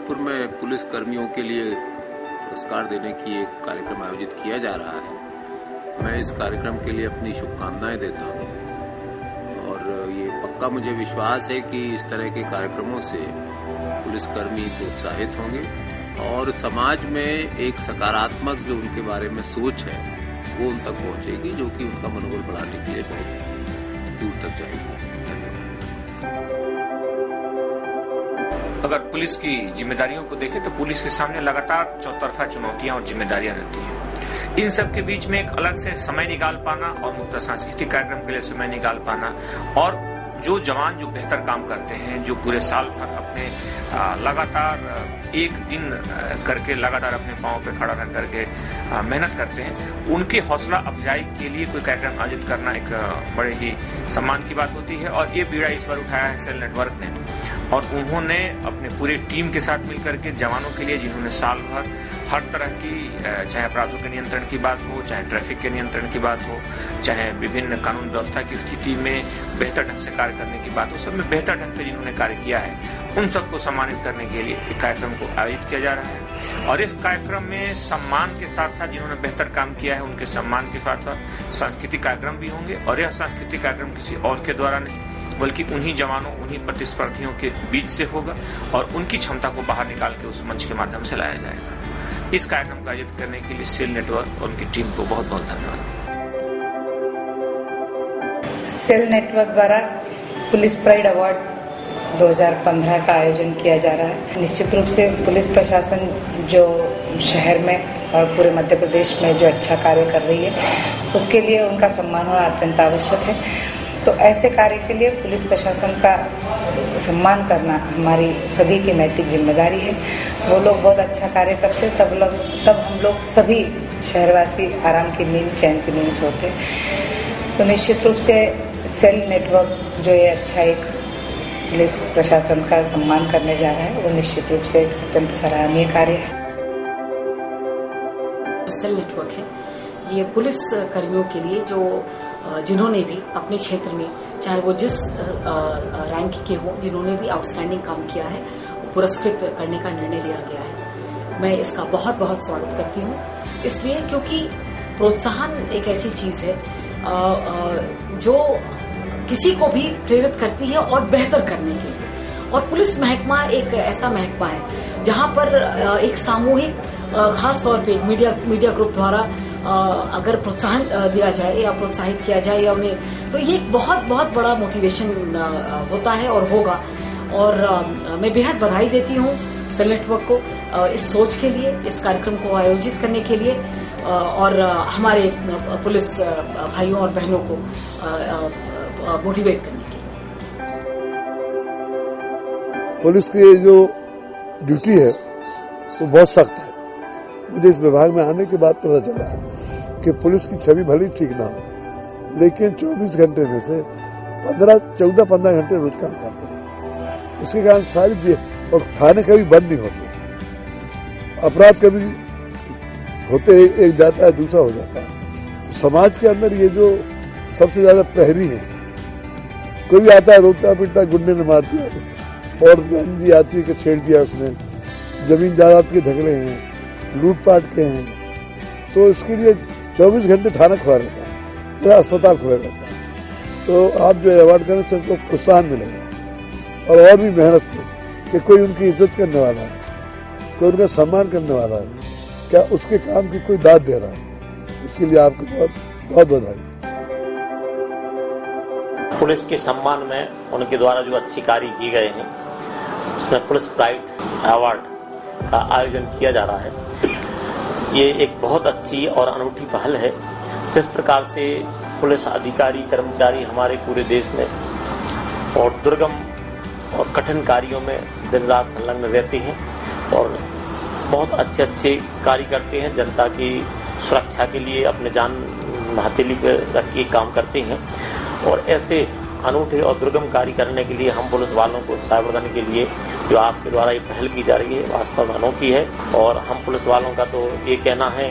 जबलपुर में पुलिस कर्मियों के लिए पुरस्कार देने की एक कार्यक्रम आयोजित किया जा रहा है। मैं इस कार्यक्रम के लिए अपनी शुभकामनाएं देता हूं और ये पक्का मुझे विश्वास है कि इस तरह के कार्यक्रमों से पुलिसकर्मी प्रोत्साहित होंगे और समाज में एक सकारात्मक जो उनके बारे में सोच है वो उन तक पहुंचेगी, जो कि उनका मनोबल बढ़ाने के लिए बहुत दूर तक जाएगी। अगर पुलिस की जिम्मेदारियों को देखें तो पुलिस के सामने लगातार चौतरफा चुनौतियां और जिम्मेदारियां रहती हैं। इन सब के बीच में एक अलग से समय निकाल पाना और मुक्त सांस्कृतिक कार्यक्रम के लिए समय निकाल पाना, और जो जवान जो बेहतर काम करते हैं, जो पूरे साल भर अपने लगातार एक दिन करके लगातार अपने पांव पे खड़ा रह करके मेहनत करते हैं, उनकी हौसला अफजाई के लिए कोई कार्यक्रम आयोजित करना एक बड़े ही सम्मान की बात होती है। और ये बीड़ा इस बार उठाया है सेल नेटवर्क ने, और उन्होंने अपने पूरे टीम के साथ मिलकर के जवानों के लिए, जिन्होंने साल भर हर तरह की, चाहे अपराधों के नियंत्रण की बात हो, चाहे ट्रैफिक के नियंत्रण की बात हो, चाहे विभिन्न कानून व्यवस्था की स्थिति में बेहतर ढंग से कार्य करने की बात हो, सब में बेहतर ढंग से जिन्होंने कार्य किया है, उन सबको सम्मानित करने के लिए एक कार्यक्रम को आयोजित किया जा रहा है। और इस कार्यक्रम में सम्मान के साथ साथ जिन्होंने बेहतर काम किया है उनके सम्मान के साथ साथ सांस्कृतिक कार्यक्रम भी होंगे। और यह सांस्कृतिक कार्यक्रम किसी और के द्वारा नहीं, बल्कि उन्हीं जवानों, उन्हीं प्रतिस्पर्धियों के बीच से होगा और उनकी क्षमता को बाहर निकाल के उस मंच के माध्यम से लाया जाएगा। इस कार्यक्रम को आयोजित करने के लिए सेल नेटवर्क और उनकी टीम को बहुत बहुत धन्यवाद। सेल नेटवर्क द्वारा पुलिस प्राइड अवार्ड 2015 का आयोजन किया जा रहा है। निश्चित रूप से पुलिस प्रशासन जो शहर में और पूरे मध्य प्रदेश में जो अच्छा कार्य कर रही है, उसके लिए उनका सम्मान होना अत्यंत आवश्यक है। तो ऐसे कार्य के लिए पुलिस प्रशासन का सम्मान करना हमारी सभी की नैतिक जिम्मेदारी है। वो लोग बहुत अच्छा कार्य करते, तब हम लोग सभी शहरवासी आराम की नींद, चैन की नींद सोते। तो निश्चित रूप से सेल नेटवर्क जो ये अच्छा एक पुलिस प्रशासन का सम्मान करने जा रहा है, वो निश्चित रूप से एक अत्यंत सराहनीय कार्य है। सेल नेटवर्क है ये पुलिस कर्मियों के लिए जो जिन्होंने भी अपने क्षेत्र में, चाहे वो जिस रैंक के हो, जिन्होंने भी आउटस्टैंडिंग काम किया है, पुरस्कृत करने का निर्णय लिया गया है। मैं इसका बहुत बहुत स्वागत करती हूँ, इसलिए क्योंकि प्रोत्साहन एक ऐसी चीज है जो किसी को भी प्रेरित करती है और बेहतर करने के लिए। और पुलिस महकमा एक ऐसा महकमा है जहाँ पर एक सामूहिक, खास तौर पे मीडिया ग्रुप द्वारा अगर प्रोत्साहन दिया जाए या प्रोत्साहित किया जाए या उन्हें, तो ये एक बहुत बहुत बड़ा मोटिवेशन होता है और होगा। और मैं बेहद बधाई देती हूँ सेल नेटवर्क को इस सोच के लिए, इस कार्यक्रम को आयोजित करने के लिए और हमारे पुलिस भाइयों और बहनों को मोटिवेट करने के लिए। पुलिस की जो ड्यूटी है वो बहुत सख्त है। मुझे इस विभाग में आने के बाद पता चला कि पुलिस की छवि भली ठीक ना हो, लेकिन 24 घंटे में से 14-15 घंटे रोज काम करते हैं। इसके कारण सारी और थाने कभी बंद नहीं होते, अपराध कभी होते, एक जाता है दूसरा हो जाता है। तो समाज के अंदर ये जो सबसे ज्यादा प्रहरी है, कोई भी आता है रोकता पीटता, गुंडे ने मार दिया, और बहन जी आती है कि छेड़ दिया उसने, जमीन जायदाद के झगड़े हैं, लूटपाट के हैं, तो इसके लिए 24 घंटे थाना खुला रहता है या अस्पताल खुला रहता है। तो आप जो अवार्ड करें से उनको प्रोत्साहन मिलेगा और भी मेहनत से कि कोई उनकी इज्जत करने वाला है, कोई उनका सम्मान करने वाला है, क्या उसके काम की कोई दाद दे रहा है। इसके लिए आपको बहुत बहुत बधाई। पुलिस के सम्मान में उनके द्वारा जो अच्छी कार्य किए गए हैं, उसमें पुलिस प्राइड अवार्ड का आयोजन किया जा रहा है। ये एक बहुत अच्छी और अनूठी पहल है। जिस प्रकार से पुलिस अधिकारी, कर्मचारी हमारे पूरे देश में और दुर्गम और कठिन कार्यों में दिन रात संलग्न रहते हैं और बहुत अच्छे अच्छे कार्य करते हैं, जनता की सुरक्षा के लिए अपने जान हथेली पर रख के काम करते हैं। और ऐसे अनूठे और दुर्गम कार्य करने के लिए हम पुलिस वालों को उत्साह प्रदान के लिए जो आपके द्वारा ये पहल की जा रही है, वास्तव में अनोखी है। और हम पुलिस वालों का तो ये कहना है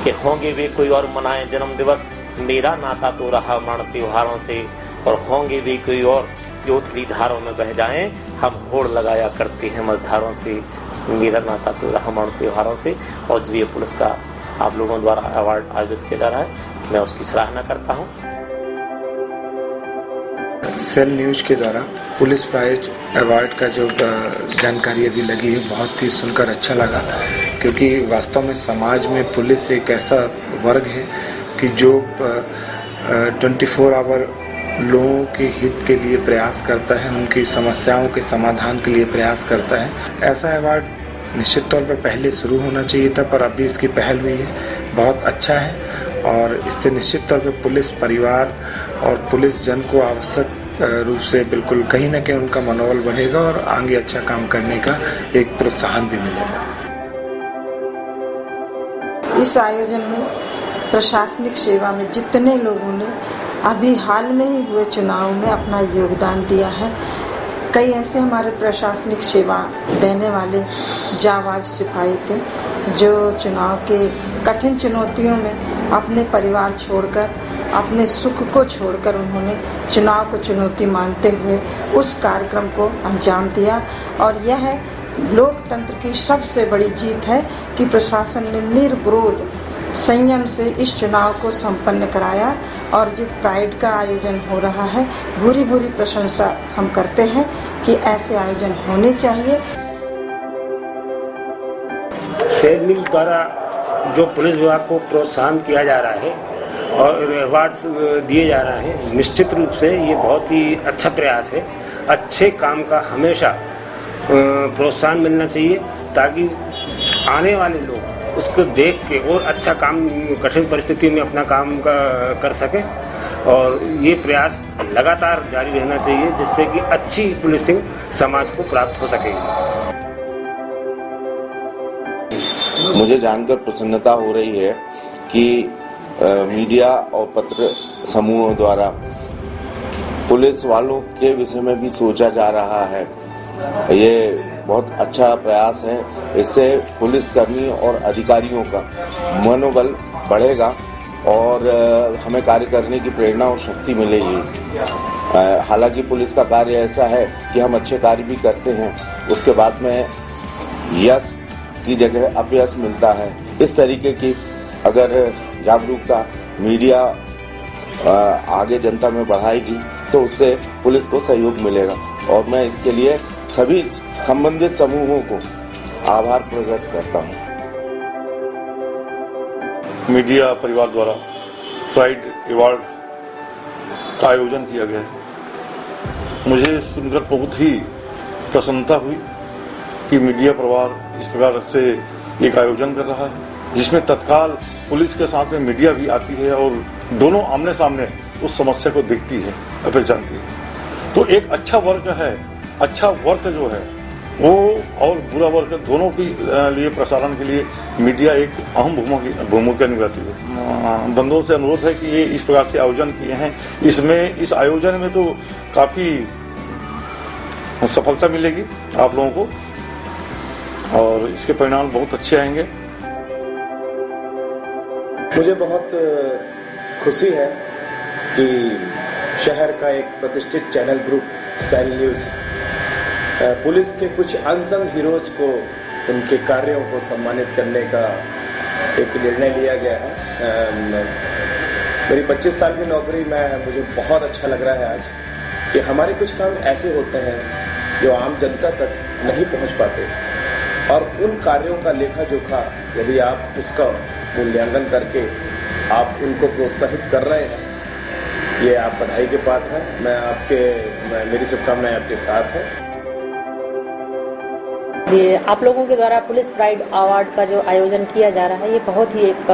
कि होंगे वे कोई और मनाए जन्म दिवस, मेरा नाता तो रहा मरण त्योहारों से, और होंगे वे कोई और जोतली धारों में बह जाएं, हम होड़ लगाया करते हैं मझधारों से, मेरा नाता तो रहा हमारे त्योहारों से। और जो ये पुलिस का आप लोगों द्वारा अवार्ड आयोजित किया जा रहा है, मैं उसकी सराहना करता हूँ। सेल न्यूज के द्वारा पुलिस प्राइड अवार्ड का जो जानकारी अभी लगी है, बहुत ही सुनकर अच्छा लगा, क्योंकि वास्तव में समाज में पुलिस एक ऐसा वर्ग है कि जो 24 आवर लोगों के हित के लिए प्रयास करता है, उनकी समस्याओं के समाधान के लिए प्रयास करता है। ऐसा अवार्ड निश्चित तौर पर पहले शुरू होना चाहिए था, पर अभी इसकी पहल हुई है, बहुत अच्छा है। और इससे निश्चित तौर पर पुलिस परिवार और पुलिस जन को आवश्यक रूप से बिल्कुल कहीं न कहीं उनका मनोबल बढ़ेगा और आगे अच्छा काम करने का एक प्रोत्साहन भी मिलेगा। इस आयोजन में प्रशासनिक सेवा में जितने लोगों ने अभी हाल में ही हुए चुनाव में अपना योगदान दिया है, कई ऐसे हमारे प्रशासनिक सेवा देने वाले जाबाज सिपाही थे जो चुनाव के कठिन चुनौतियों में अपने परिवार छोड़कर, अपने सुख को छोड़कर उन्होंने चुनाव को चुनौती मानते हुए उस कार्यक्रम को अंजाम दिया। और यह लोकतंत्र की सबसे बड़ी जीत है कि प्रशासन ने निर्विरोध संयम से इस चुनाव को संपन्न कराया। और जो प्राइड का आयोजन हो रहा है, भूरी भूरी प्रशंसा हम करते हैं कि ऐसे आयोजन होने चाहिए। सेल न्यूज द्वारा जो पुलिस विभाग को प्रोत्साहन किया जा रहा है और अवार्ड्स दिए जा रहे हैं, निश्चित रूप से ये बहुत ही अच्छा प्रयास है। अच्छे काम का हमेशा प्रोत्साहन मिलना चाहिए ताकि आने वाले लोग उसको देख के और अच्छा काम कठिन परिस्थितियों में अपना काम कर सके। और ये प्रयास लगातार जारी रहना चाहिए जिससे कि अच्छी पुलिसिंग समाज को प्राप्त हो सकेगी। मुझे जानकर प्रसन्नता हो रही है कि मीडिया और पत्र समूहों द्वारा पुलिस वालों के विषय में भी सोचा जा रहा है। ये बहुत अच्छा प्रयास है। इससे पुलिसकर्मी और अधिकारियों का मनोबल बढ़ेगा और हमें कार्य करने की प्रेरणा और शक्ति मिलेगी। हालांकि पुलिस का कार्य ऐसा है कि हम अच्छे कार्य भी करते हैं, उसके बाद में यश की जगह अपयश मिलता है। इस तरीके की अगर जागरूकता मीडिया आगे जनता में बढ़ाएगी तो उससे पुलिस को सहयोग मिलेगा। और मैं इसके लिए सभी संबंधित समूहों को आभार प्रकट करता हूँ। मीडिया परिवार द्वारा प्राइड अवार्ड का आयोजन किया गया है। मुझे सुनकर बहुत ही प्रसन्नता हुई कि मीडिया परिवार इस प्रकार से एक आयोजन कर रहा है जिसमें तत्काल पुलिस के साथ में मीडिया भी आती है और दोनों आमने सामने उस समस्या को देखती है, पहचानती है। तो एक अच्छा वर्क है, अच्छा वर्क जो है वो और बुरा वर्क दोनों के लिए प्रसारण के लिए मीडिया एक अहम भूमिका निभाती है। बंधुओं से अनुरोध है कि ये इस प्रकार से आयोजन किए हैं, इस आयोजन में तो काफी सफलता मिलेगी आप लोगों को और इसके परिणाम बहुत अच्छे आएंगे। मुझे बहुत खुशी है कि शहर का एक प्रतिष्ठित channel group cell news police के कुछ अनसंग हीरोज को उनके कार्यों को सम्मानित करने का एक निर्णय लिया गया है। मेरी 25 साल की नौकरी में मुझे बहुत अच्छा लग रहा है आज कि हमारे कुछ काम ऐसे होते हैं जो आम जनता तक नहीं पहुंच पाते और उन कार्यों का लेखा जोखा यदि आप उसका मूल्यांकन करके आप उनको प्रोत्साहित कर रहे हैं, ये आप बधाई के पात्र हैं। मेरी शुभकामनाएं आपके साथ है। ये आप लोगों के द्वारा पुलिस प्राइड अवार्ड का जो आयोजन किया जा रहा है ये बहुत ही एक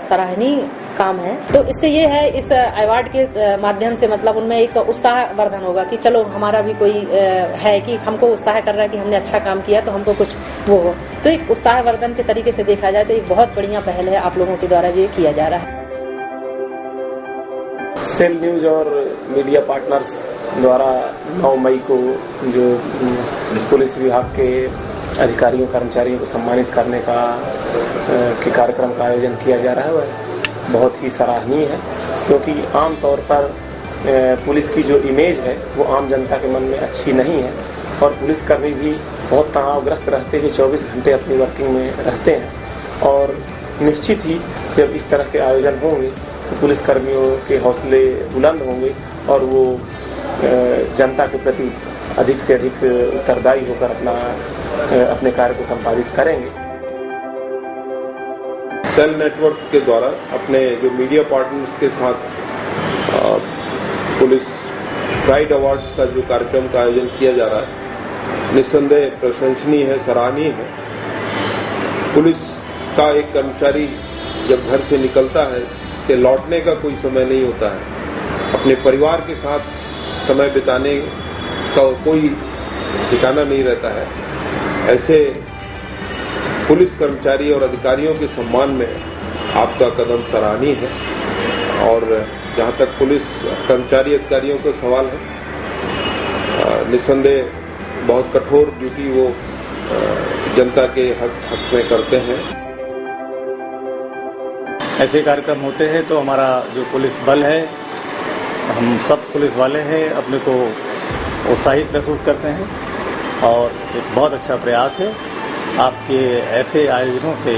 सराहनीय काम है। तो इससे ये है इस अवार्ड के माध्यम से मतलब उनमें एक उत्साह वर्धन होगा कि चलो हमारा भी कोई है कि हमको उत्साह कर रहा है कि हमने अच्छा काम किया तो हमको कुछ वो हो। तो एक उत्साह वर्धन के तरीके से देखा जाए तो एक बहुत बढ़िया पहल है आप लोगों के द्वारा जो किया जा रहा है। सेल न्यूज और मीडिया पार्टनर्स द्वारा 9 मई को जो पुलिस विभाग के अधिकारियों कर्मचारियों को सम्मानित करने का कार्यक्रम का आयोजन किया जा रहा है वह बहुत ही सराहनीय है, क्योंकि आमतौर पर पुलिस की जो इमेज है वो आम जनता के मन में अच्छी नहीं है और पुलिसकर्मी भी बहुत तनावग्रस्त रहते हैं, 24 घंटे अपनी वर्किंग में रहते हैं और निश्चित ही जब इस तरह के आयोजन होंगे तो पुलिसकर्मियों के हौसले बुलंद होंगे और वो जनता के प्रति अधिक से अधिक उत्तरदायी होकर अपने कार्य को संपादित करेंगे। सेल नेटवर्क के द्वारा अपने जो मीडिया पार्टनर्स के साथ पुलिस प्राइड अवार्ड्स का जो कार्यक्रम का आयोजन किया जा रहा है निस्संदेह प्रशंसनीय है, सराहनीय है। पुलिस का एक कर्मचारी जब घर से निकलता है उसके लौटने का कोई समय नहीं होता है, अपने परिवार के साथ समय बिताने का कोई ठिकाना नहीं रहता है। ऐसे पुलिस कर्मचारी और अधिकारियों के सम्मान में आपका कदम सराहनीय है और जहां तक पुलिस कर्मचारी अधिकारियों का सवाल है, निस्संदेह बहुत कठोर ड्यूटी वो जनता के हक में करते हैं। ऐसे कार्यक्रम होते हैं तो हमारा जो पुलिस बल है, हम सब पुलिस वाले हैं, अपने को उत्साहित महसूस करते हैं और एक बहुत अच्छा प्रयास है। आपके ऐसे आयोजनों से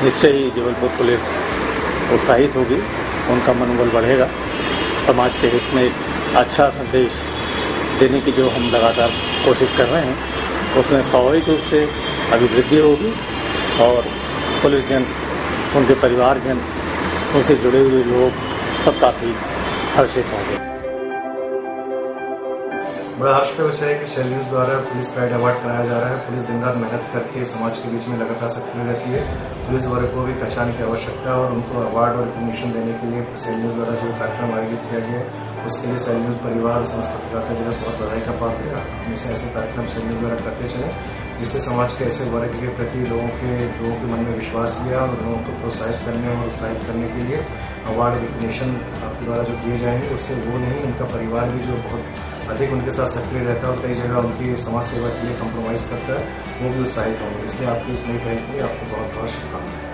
निश्चय ही जबलपुर पुलिस उत्साहित होगी, उनका मनोबल बढ़ेगा। समाज के हित में एक अच्छा संदेश देने की जो हम लगातार कोशिश कर रहे हैं उसमें स्वाभाविक रूप से अभिवृद्धि होगी और पुलिस जन, उनके परिवारजन, उनसे जुड़े हुए लोग सब काफ़ी हर्षित होंगे। बड़ा हर्ष का विषय है कि सेल न्यूज द्वारा पुलिस प्राइड अवार्ड कराया जा रहा है। पुलिस दिन रात मेहनत करके समाज के बीच में लगातार सक्रिय रहती है। पुलिस वर्ग को भी पहचान की आवश्यकता है और उनको अवार्ड और रिकॉग्निशन देने के लिए सेल न्यूज द्वारा जो कार्यक्रम आयोजित किया गया है उसके लिए सेल न्यूज परिवार और समस्त पत्रकारिता जिला बहुत बधाई का पात्र है। हमेशा ऐसे कार्यक्रम सेल न्यूज द्वारा करते चले जिससे समाज के ऐसे वर्ग के प्रति लोगों के मन में विश्वास लिया और लोगों को प्रोत्साहित करने और उत्साहित करने के लिए अवार्ड रिकॉग्निशन आपके द्वारा जो दिए जाएंगे उससे वो नहीं, उनका परिवार भी जो बहुत अधिक उनके साथ सक्रिय रहता है और कई जगह उनकी समाज सेवा के लिए कॉम्प्रोमाइज करता है, वो भी उत्साहित होंगे। इसलिए आपकी इस नई पहल के लिए आपको बहुत बहुत शुभकामनाएं।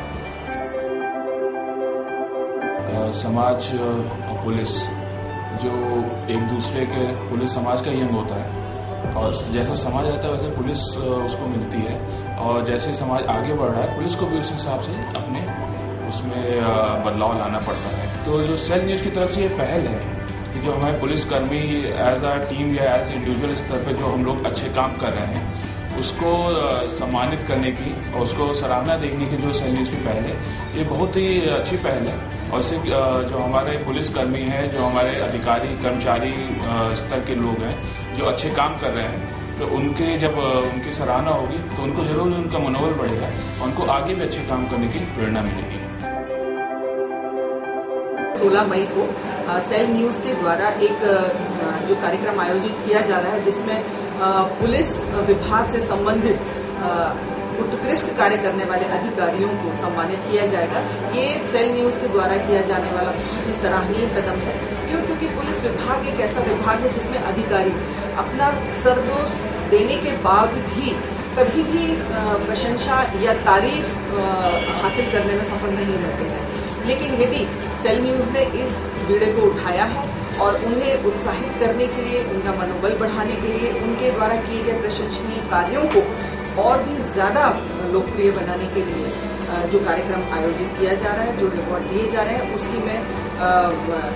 समाज और पुलिस जो एक दूसरे के, पुलिस समाज का ही अंग होता है और जैसा समाज रहता है वैसे पुलिस उसको मिलती है और जैसे समाज आगे बढ़ रहा है पुलिस को भी उस हिसाब से अपने उसमें बदलाव लाना पड़ता है। तो जो सेल न्यूज की तरफ से ये पहल है कि जो हमारे पुलिसकर्मी एज अ टीम या एज इंडिविजुअल स्तर पर जो हम लोग अच्छे काम कर रहे हैं उसको सम्मानित करने की और उसको सराहना देने की जो सेल न्यूज की पहल है, ये बहुत ही अच्छी पहल है। और इससे जो हमारे पुलिसकर्मी हैं, जो हमारे अधिकारी कर्मचारी स्तर के लोग हैं जो अच्छे काम कर रहे हैं, तो उनके जब उनकी सराहना होगी तो उनको जरूर उनका मनोबल बढ़ेगा और उनको आगे भी अच्छे काम करने की प्रेरणा मिलेगी। 16 मई को सेल न्यूज के द्वारा एक जो कार्यक्रम आयोजित किया जा रहा है जिसमें पुलिस विभाग से संबंधित उत्कृष्ट कार्य करने वाले अधिकारियों को सम्मानित किया जाएगा। ये सेल न्यूज के द्वारा किया जाने वाला बहुत ही सराहनीय कदम है। क्योंकि पुलिस विभाग एक ऐसा विभाग है जिसमें अधिकारी अपना सर्वोच्च देने के बाद भी कभी भी प्रशंसा या तारीफ हासिल करने में सफल नहीं रहते हैं। लेकिन यदि सेल न्यूज ने इस बीड़े को उठाया है और उन्हें उत्साहित करने के लिए, उनका मनोबल बढ़ाने के लिए, उनके द्वारा किए गए प्रशंसनीय कार्यों को और भी ज्यादा लोकप्रिय बनाने के लिए जो कार्यक्रम आयोजित किया जा रहा है, जो रिवॉर्ड दिए जा रहे हैं, उसकी मैं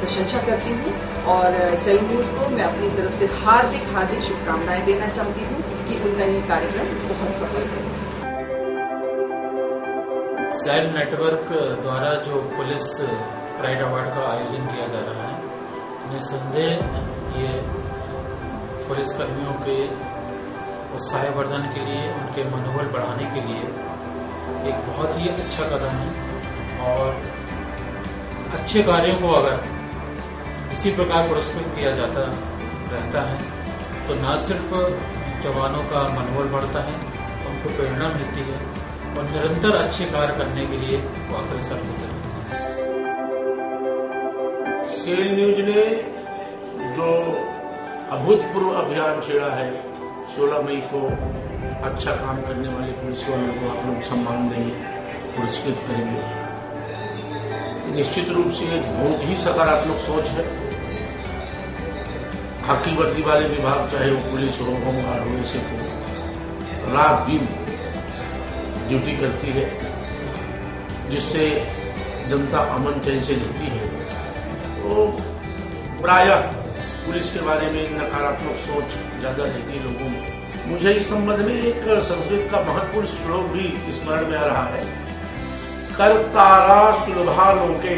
प्रशंसा करती हूँ और सेल न्यूज को मैं अपनी तरफ से हार्दिक शुभकामनाएं देना चाहती हूँ कि उनका ये कार्यक्रम बहुत सफल रहे। सेल नेटवर्क द्वारा जो पुलिस प्राइड अवार्ड का आयोजन किया जा रहा है, निस्संदेह ये पुलिसकर्मियों के उत्साहवर्धन के लिए, उनके मनोबल बढ़ाने के लिए एक बहुत ही अच्छा कदम है और अच्छे कार्यों को अगर इसी प्रकार पुरस्कृत किया जाता रहता है तो न सिर्फ जवानों का मनोबल बढ़ता है, उनको प्रेरणा मिलती है और निरंतर अच्छे कार्य करने के लिए वो अग्रसर होते हैं। सेल न्यूज ने जो अभूतपूर्व अभियान छेड़ा है, 16 मई को अच्छा काम करने वाले पुलिस वालों को आप लोग सम्मान देंगे, पुरस्कृत करेंगे। निश्चित रूप से एक बहुत ही सकारात्मक सोच है खाकी वर्दी वाले विभाग, चाहे वो पुलिस हो, होमगार्ड हो, ऐसे को रात दिन ड्यूटी करती है, जिससे जनता अमन चैन से रहती है। तो प्रायः पुलिस के बारे में नकारात्मक सोच ज्यादा रहती है लोगों में। मुझे इस संबंध में एक संस्कृत का महत्वपूर्ण श्लोक भी स्मरण में आ रहा है। कर्तारा सुलभा लोके,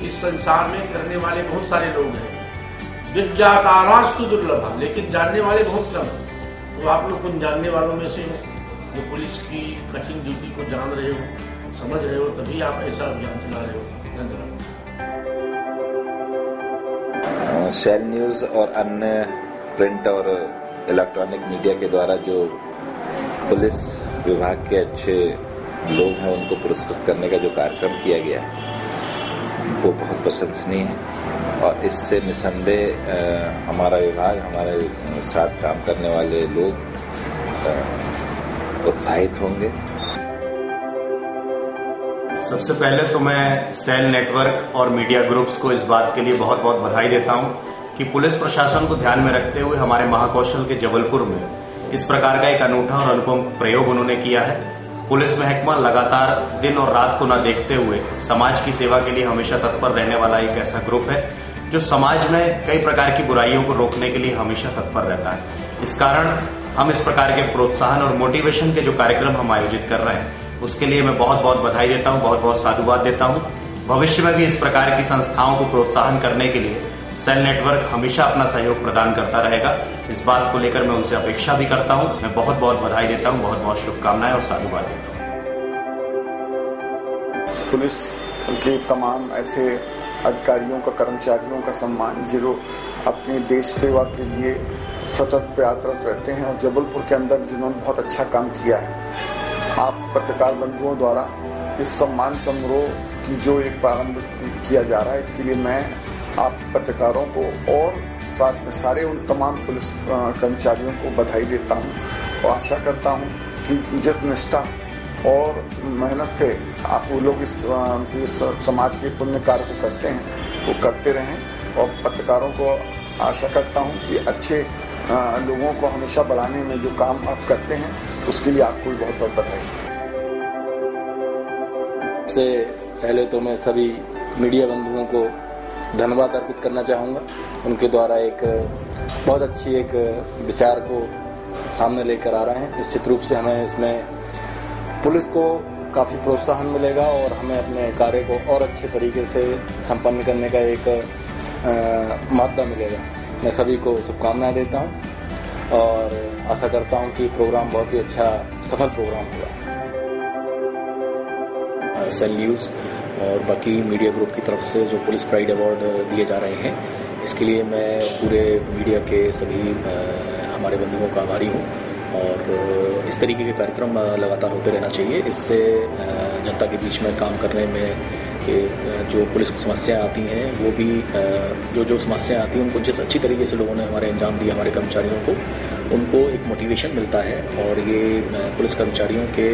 इस संसार में करने वाले बहुत सारे लोग हैं, विज्ञातारास्तु दुर्लभा, लेकिन जानने वाले बहुत कम हैं। तो आप लोग उन जानने वालों में से हो, जो पुलिस की कठिन ड्यूटी को जान रहे हो, समझ रहे हो, तभी आप ऐसा अभियान चला रहे हो। धन्यवाद। सेल न्यूज और अन्य प्रिंट और इलेक्ट्रॉनिक मीडिया के द्वारा जो पुलिस विभाग के अच्छे लोग हैं उनको पुरस्कृत करने का जो कार्यक्रम किया गया है वो बहुत प्रशंसनीय है, और इससे निसंदेह हमारा विभाग, हमारे साथ काम करने वाले लोग उत्साहित होंगे। सबसे पहले तो मैं सेल नेटवर्क और मीडिया ग्रुप्स को इस बात के लिए बहुत बहुत बधाई देता हूं कि पुलिस प्रशासन को ध्यान में रखते हुए हमारे महाकौशल के जबलपुर में इस प्रकार का एक अनूठा और अनुपम प्रयोग उन्होंने किया है। पुलिस महकमा लगातार दिन और रात को न देखते हुए समाज की सेवा के लिए हमेशा तत्पर रहने वाला एक ऐसा ग्रुप है जो समाज में कई प्रकार की बुराइयों को रोकने के लिए हमेशा तत्पर रहता है। इस कारण हम इस प्रकार के प्रोत्साहन और मोटिवेशन के जो कार्यक्रम हम आयोजित कर रहे हैं उसके लिए मैं बहुत बहुत बधाई देता हूं, बहुत बहुत साधुवाद देता हूं। भविष्य में भी इस प्रकार की संस्थाओं को प्रोत्साहन करने के लिए सेल नेटवर्क हमेशा अपना सहयोग प्रदान करता रहेगा। इस बात को लेकर मैं उनसे अपेक्षा भी करता हूं। मैं बहुत बहुत बधाई देता हूं, बहुत बहुत शुभकामनाएं और साधुवाद देता हूं। पुलिस के तमाम ऐसे अधिकारियों का, कर्मचारियों का सम्मान जो अपने देश सेवा के लिए सतत प्रयासरत रहते हैं, और जबलपुर के अंदर जिन्होंने बहुत अच्छा काम किया है। आप पत्रकार बंधुओं द्वारा इस सम्मान समारोह की जो एक प्रारंभ किया जा रहा है, इसके लिए मैं आप पत्रकारों को और साथ में सारे उन तमाम पुलिस कर्मचारियों को बधाई देता हूं, और आशा करता हूं कि जिस निष्ठा और मेहनत से आप वो लोग इस समाज के पुण्य कार्य को करते हैं वो करते रहें, और पत्रकारों को आशा करता हूं कि अच्छे लोगों को हमेशा बढ़ाने में जो काम आप करते हैं उसके लिए आपको भी बहुत बहुत बधाई। सबसे पहले तो मैं सभी मीडिया बंधुओं को धन्यवाद अर्पित करना चाहूँगा। उनके द्वारा एक बहुत अच्छी एक विचार को सामने लेकर आ रहे हैं। निश्चित रूप से हमें इसमें पुलिस को काफ़ी प्रोत्साहन मिलेगा और हमें अपने कार्य को और अच्छे तरीके से संपन्न करने का एक माध्यम मिलेगा। मैं सभी को शुभकामनाएं देता हूं और आशा करता हूं कि प्रोग्राम बहुत ही अच्छा सफल प्रोग्राम होगा। सेल न्यूज़ और बाकी मीडिया ग्रुप की तरफ से जो पुलिस प्राइड अवार्ड दिए जा रहे हैं, इसके लिए मैं पूरे मीडिया के सभी हमारे बंधुओं का आभारी हूँ। और इस तरीके के कार्यक्रम लगातार होते रहना चाहिए। इससे जनता के बीच में काम करने में कि जो पुलिस को समस्याएं आती हैं वो भी जो समस्याएं आती हैं उनको जिस अच्छी तरीके से लोगों ने हमारे अंजाम दिया, हमारे कर्मचारियों को, उनको एक मोटिवेशन मिलता है। और ये पुलिस कर्मचारियों के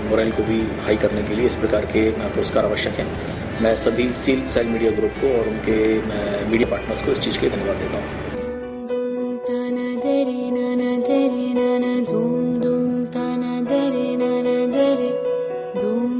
मोरल को भी हाई करने के लिए इस प्रकार के पुरस्कार आवश्यक हैं। मैं सभी सेल मीडिया ग्रुप को और उनके मीडिया पार्टनर्स को इस चीज़ के लिए धन्यवाद देता हूँ। Doom